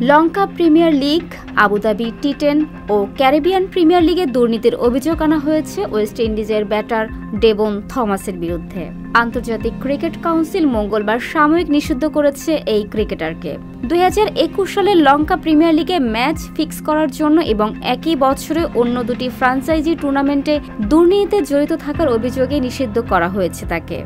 লঙ্কা premier league, Abu Dhabi টি10 ও Caribbean premier লিগে দুর্নীতির অভিযোগ আনা হয়েছে ওয়েস্ট ইন্ডিজের ব্যাটার ডেভন থমাসের বিরুদ্ধে। আন্তর্জাতিক ক্রিকেট কাউন্সিল মঙ্গলবার সাময়িক নিষিদ্ধ করেছে এই ক্রিকেটারকে। 2021 সালে লঙ্কা প্রিমিয়ার লিগে ম্যাচ ফিক্স করার জন্য এবং একই বছরে অন্য দুটি ফ্র্যাঞ্চাইজি টুর্নামেন্টে দুর্নীতিতে জড়িত থাকার অভিযোগে নিষিদ্ধ করা হয়েছে তাকে।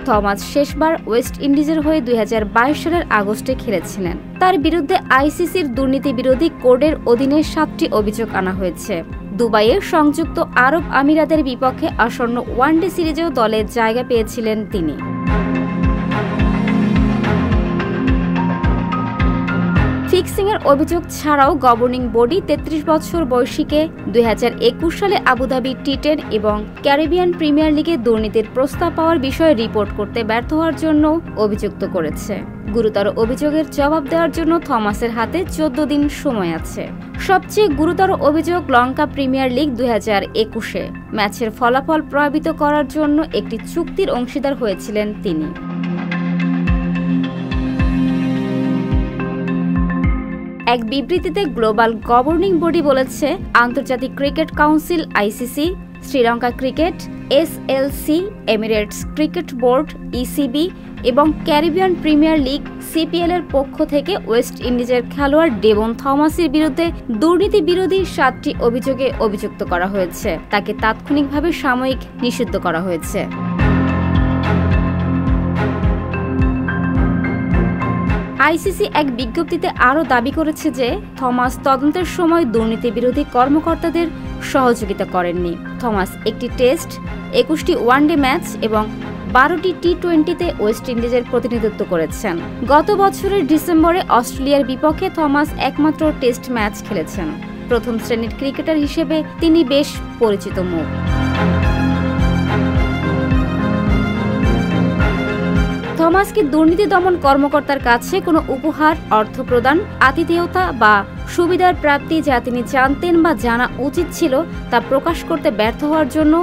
থমাস শেষবার ওয়েস্ট ইন্ডিজের হয়ে 2022 সালের আগস্টে খেলেছিলেন। তার বিরুদ্ধে আইসিসির দুর্নীতি বিরোধী কোডের অধীনে 7টি অভিযোগ আনা হয়েছে। দুবাইয়ের সংযুক্ত আরব আমিরাতের বিপক্ষে আসন্ন ওয়ানডে সিরিজেও দলে জায়গা পেয়েছিলেন তিনি। ফিক্সিংয়ের অভিযোগ ছাড়াও গভর্নিং বডি 33 বছর বয়সীকে 2021 সালে আবুধাবি টি10 এবং ক্যারিবিয়ান প্রিমিয়ার লিগে দুর্নীতির প্রস্তাব পাওয়ার বিষয়ে রিপোর্ট করতে ব্যর্থ হওয়ার জন্য অভিযুক্ত করেছে। গুরুতর অভিযোগের জবাব দেওয়ার জন্য থমাসের হাতে 14 দিন সময় আছে। সবচেয়ে গুরুতর অভিযোগ লঙ্কা প্রিমিয়ার লিগ 2021-এ ম্যাচের ফলাফল প্রভাবিত করার জন্য একটি চুক্তির অংশীদার হয়েছিলেন তিনি। এক বিবৃতিতে গ্লোবাল গভর্নিং বডি বলেছে, আন্তর্জাতিক cricket council ICC, Sri Lanka cricket SLC, Emirates cricket board ECB এবং ক্যারিবিয়ান প্রিমিয়ার লিগ সিপিএল এর পক্ষ থেকে ওয়েস্ট ইন্ডিজের খেলোয়াড় ডেভন থমাসের বিরুদ্ধে দুর্নীতি বিরোধী 7টি অভিযোগে অভিযুক্ত করা হয়েছে। তাকে তাৎক্ষণিকভাবে সাময়িক নিষিদ্ধ করা হয়েছে। আইসিসি এক বিজ্ঞপ্তিতে আরও দাবি করেছে যে থমাস তদন্তের সময় দুর্নীতি বিরোধী কর্মকর্তাদের সহযোগিতা করেননি। থমাস একটি টেস্ট, 21টি ওয়ানডে ম্যাচ এবং 12টি টি20তে ওয়েস্ট ইন্ডিজের প্রতিনিধিত্ব করেছেন। গত বছরের ডিসেম্বরে অস্ট্রেলিয়ার বিপক্ষে থমাস একমাত্র টেস্ট ম্যাচ খেলেছেন। প্রথম শ্রেণীর ক্রিকেটার হিসেবে তিনি বেশ পরিচিত মুখ। থমাসকে দুর্নীতি দমন কর্মকর্তার কাছে কোনো উপহার, অর্থ প্রদান, আতিথেয়তা বা সুবিধার প্রাপ্তি যা তিনি জানতেন বা জানা উচিত ছিল তা প্রকাশ করতে ব্যর্থ হওয়ার জন্য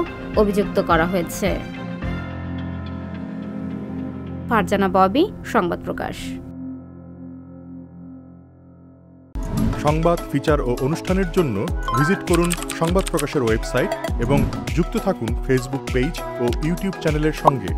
অভিযুক্ত করা হয়েছে। ফারজানা ববি, সংবাদ প্রকাশ। সংবাদ, ফিচার ও অনুষ্ঠানের জন্য ভিজিট করুন সংবাদ প্রকাশের ওয়েবসাইট এবং যুক্ত থাকুন ফেসবুক পেজ ও ইউটিউব চ্যানেলের সঙ্গে।